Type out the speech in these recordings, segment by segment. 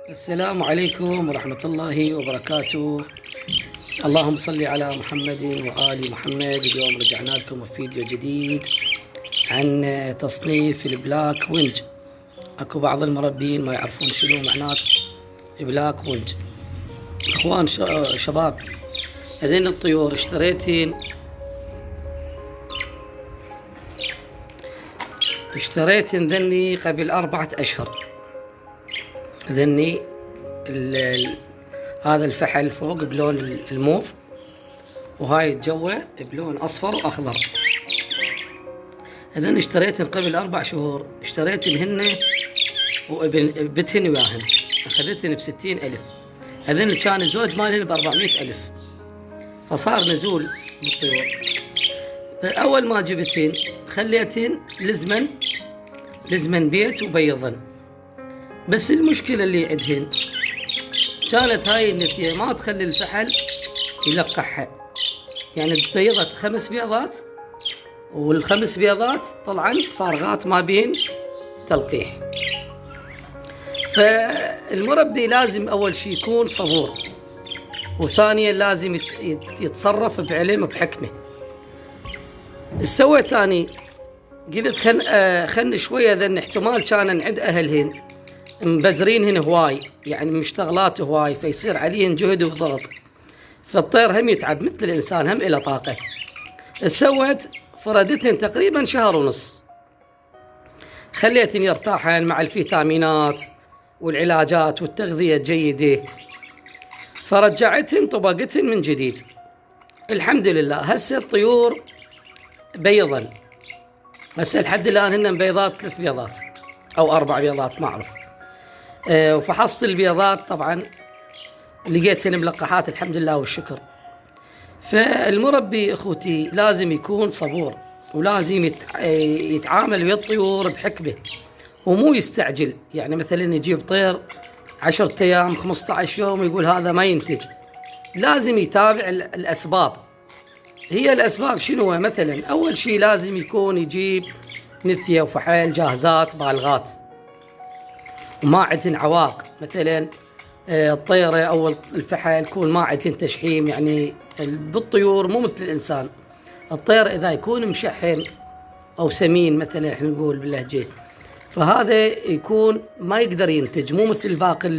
السلام عليكم ورحمة الله وبركاته. اللهم صل على محمد وآل محمد. اليوم رجعنا لكم في فيديو جديد عن تصنيف البلاك وينج. اكو بعض المربين ما يعرفون شنو معنات بلاك وينج. اخوان شباب، هذين الطيور اشتريتين ذني قبل 4 أشهر. ذني هذا الفحل فوق بلون الموف، وهاي الجوة بلون أصفر وأخضر. هذين اشتريتن قبل 4 شهور. اشتريتن هن وبتهن وياهن، أخذتن ب60,000. هذين كان الزوج مالهن ب400,000. فصار نزول بالطيور. أول ما جبتهن خليتهن لزمن بيت وبيضن. بس المشكلة اللي عندهن كانت هاي النثية ما تخلي الفحل يلقحها، يعني بيضت 5 بيضات، وال5 بيضات طلعن فارغات ما بين تلقيح. فالمربي لازم أول شيء يكون صبور، وثانيا لازم يتصرف بعلم بحكمة. سويت تاني قلت خن شوية ذن احتمال كان عند أهلهن مبزرينهن هواي، يعني مشتغلات هواي، فيصير عليهن جهد وضغط، فالطير هم يتعب مثل الإنسان، هم إلى طاقة. سوت فردتهن تقريبا 1.5 شهر، خليتهن يرتاحن مع الفيتامينات والعلاجات والتغذية الجيدة، فرجعتهن طبقتهن من جديد. الحمد لله هسه الطيور بيضا. هسه لحد الآن هن بيضات 3 بيضات أو 4 بيضات ما أعرف. وفحصت البيضات طبعا لقيتهن ملقحات الحمد لله والشكر. فالمربي اخوتي لازم يكون صبور، ولازم يتعامل ويا الطيور بحكمة، ومو يستعجل. يعني مثلا يجيب طير 10 أيام 15 يوم يقول هذا ما ينتج. لازم يتابع الأسباب. هي الأسباب شنو؟ مثلا أول شيء لازم يكون يجيب نثية وفحيل جاهزات بالغات وما عندهن عواق. مثلا الطيرة أو الفحل يكون ما عندهن تشحيم. يعني بالطيور مو مثل الإنسان، الطير إذا يكون مشحم أو سمين مثلا احنا نقول باللهجة، فهذا يكون ما يقدر ينتج. مو مثل باقي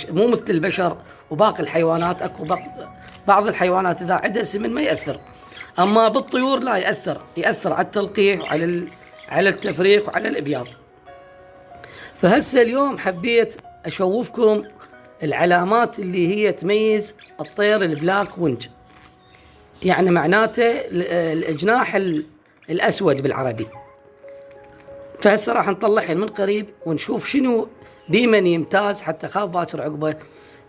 مو مثل البشر وباقي الحيوانات. اكو بعض الحيوانات إذا عندها سمن ما يأثر، أما بالطيور لا يأثر على التلقيح وعلى التفريخ وعلى الإبياض. فهسه اليوم حبيت أشوفكم العلامات اللي هي تميز الطير البلاك وينج، يعني معناته الجناح الأسود بالعربي. فهسه راح نطلعهن من قريب ونشوف شنو بمن يمتاز، حتى خاف باكر عقبه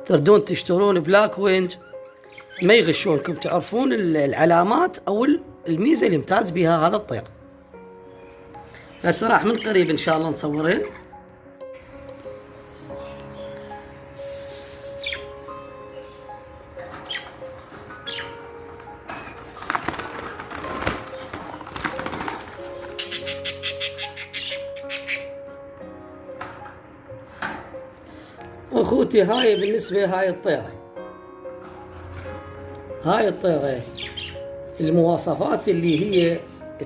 تردون تشترون بلاك وينج ما يغشونكم، تعرفون العلامات أو الميزة اللي يمتاز بها هذا الطير. فهسه راح من قريب إن شاء الله نصورهن. أخوتي هاي بالنسبة هاي الطيرة المواصفات اللي هي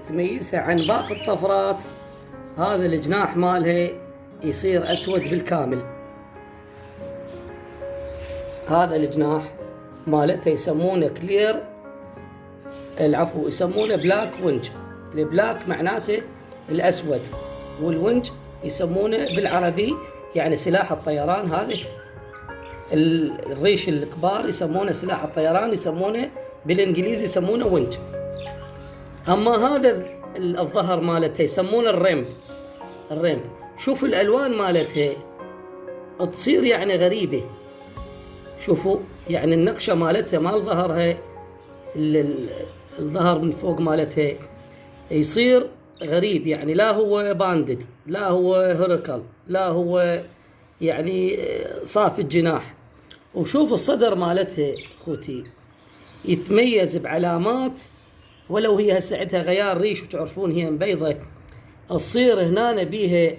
تميزها عن باقي الطفرات. هذا الجناح مالها يصير أسود بالكامل. هذا الجناح مالته يسمونه كلير، يسمونه بلاك وينج. البلاك معناته الأسود، والوينج يسمونه بالعربي يعني سلاح الطيران. هذا الريش الكبار يسمونه سلاح الطيران، يسمونه بالانجليزي يسمونه وينج. اما هذا الظهر مالته يسمونه الريم. شوفوا الالوان مالتها تصير يعني غريبة. شوفوا يعني النقشة مالتها مال ظهرها، الظهر من فوق مالتها يصير غريب، يعني لا هو باندد، لا هو هوريكال، لا هو يعني صافي الجناح. وشوف الصدر مالتها اخوتي يتميز بعلامات، ولو هي هسه عندها غيار ريش وتعرفون هي مبيضة، تصير هنا بيها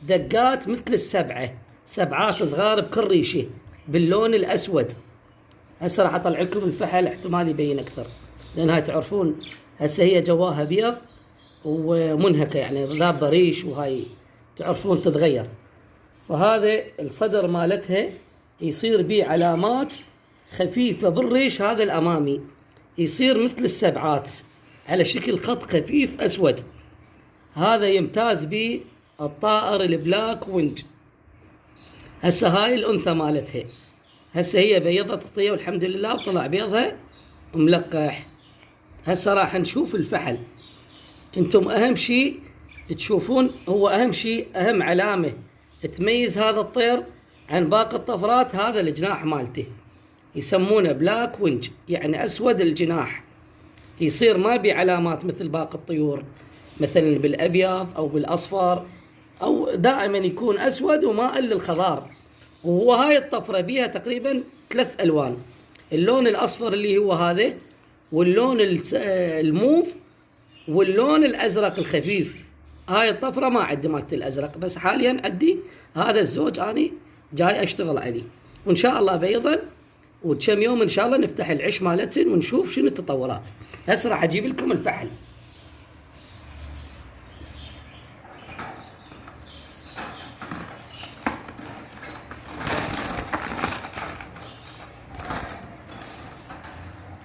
دقات مثل السبعة، سبعات صغار بكل ريشه باللون الاسود. هسه راح اطلع لكم الفحل احتمال يبين اكثر، لان هاي تعرفون هسه هي جواها ابيض ومنهكه يعني ذابه ريش، وهاي تعرفون تتغير. فهذا الصدر مالتها يصير بيه علامات خفيفه بالريش هذا الامامي، يصير مثل السبعات على شكل خط خفيف اسود. هذا يمتاز به الطائر البلاك وينج. هسه هاي الانثى مالتها، هسه هي بيضت خطيه والحمد لله وطلع بيضها ملقح. هسه راح نشوف الفحل. انتم اهم شيء تشوفون، هو اهم شيء اهم علامه تميز هذا الطير عن باقي الطفرات، هذا الجناح مالته يسمونه بلاك وينج، يعني اسود الجناح. يصير ما بي علامات مثل باقي الطيور، مثلا بالابيض او بالاصفر، او دائما يكون اسود وما الا الخضار. وهو هاي الطفره بيها تقريبا 3 الوان، اللون الاصفر اللي هو هذا، واللون الموف، واللون الازرق الخفيف. هاي الطفره ما عندي مالت الازرق، بس حاليا عندي هذا الزوج اني جاي اشتغل عليه، وان شاء الله بيضا وكم يوم ان شاء الله نفتح العش مالتهن ونشوف شنو التطورات. هسه راح اجيب لكم الفحل.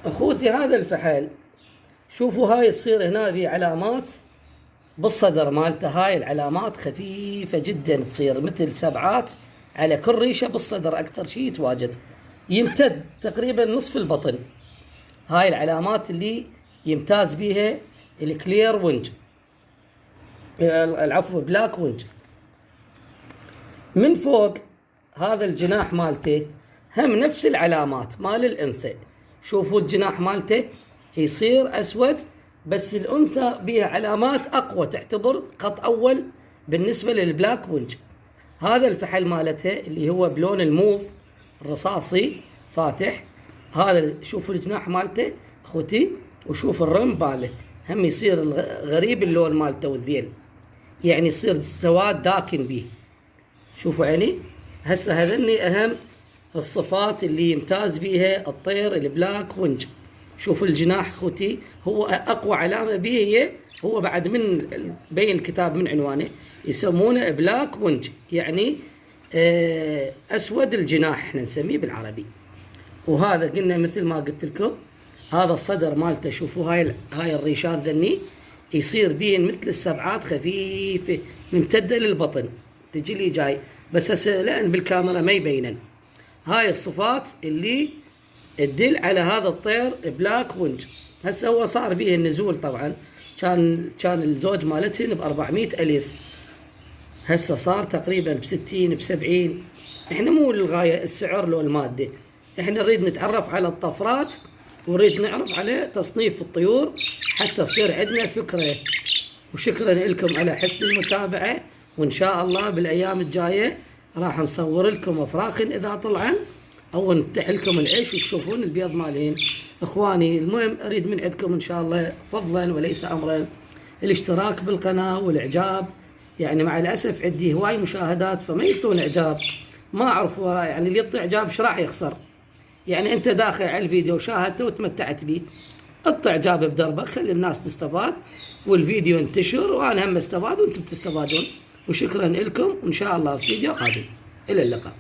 اخوتي هذا الفحل شوفوا، هاي تصير هنا في علامات بالصدر مالته، هاي العلامات خفيفة جدا، تصير مثل سبعات على كل ريشة بالصدر، اكثر شيء يتواجد يمتد تقريبا نصف البطن. هاي العلامات اللي يمتاز بها الكلير وينج، العفو بلاك وينج. من فوق هذا الجناح مالته هم نفس العلامات مال الانثى. شوفوا الجناح مالته يصير اسود، بس الانثى بها علامات اقوى، تعتبر خط اول بالنسبه للبلاك وينج. هذا الفحل مالته اللي هو بلون الموف الرصاصي فاتح. هذا شوفوا الجناح مالته اخوتي، وشوف الرم باله هم يصير غريب اللون مالته والذيل، يعني يصير سواد داكن به. شوفوا عيني. هسه هذني اهم الصفات اللي يمتاز بها الطير البلاك وينج. شوفوا الجناح اخوتي، هو اقوى علامه به هي، هو بعد من بين الكتاب من عنوانه يسمونه بلاك وينج، يعني اسود الجناح احنا نسميه بالعربي. وهذا قلنا مثل ما قلت لكم، هذا الصدر مالته شوفوا، هاي الريشات ذني يصير بين مثل السبعات خفيفه ممتده للبطن، تجي لي جاي بس هسه لان بالكاميرا ما يبينن. هاي الصفات اللي تدل على هذا الطير بلاك وينج. هسه هو صار به النزول طبعا، كان الزوج مالتهن ب400,000، هسه صار تقريبا ب60 ب70. احنا مو للغايه السعر لو الماده، احنا نريد نتعرف على الطفرات ونريد نعرف على تصنيف الطيور حتى يصير عندنا فكره. وشكرا لكم على حسن المتابعه، وان شاء الله بالايام الجايه راح نصور لكم افراخ اذا طلعن، او نفتح لكم العيش وتشوفون البيض مالين. اخواني المهم اريد من عندكم ان شاء الله فضلا وليس امرا الاشتراك بالقناه والاعجاب، يعني مع الاسف عندي هواي مشاهدات فما يعطون اعجاب، ما اعرف يعني اللي يعطي اعجاب ايش راح يخسر؟ يعني انت داخل على الفيديو وشاهدته وتمتعت به، اعطي اعجاب بدربك، خلي الناس تستفاد والفيديو ينتشر وانا هم استفاد وانتم تستفادون. وشكرا لكم، وان شاء الله في فيديو قادم. الى اللقاء.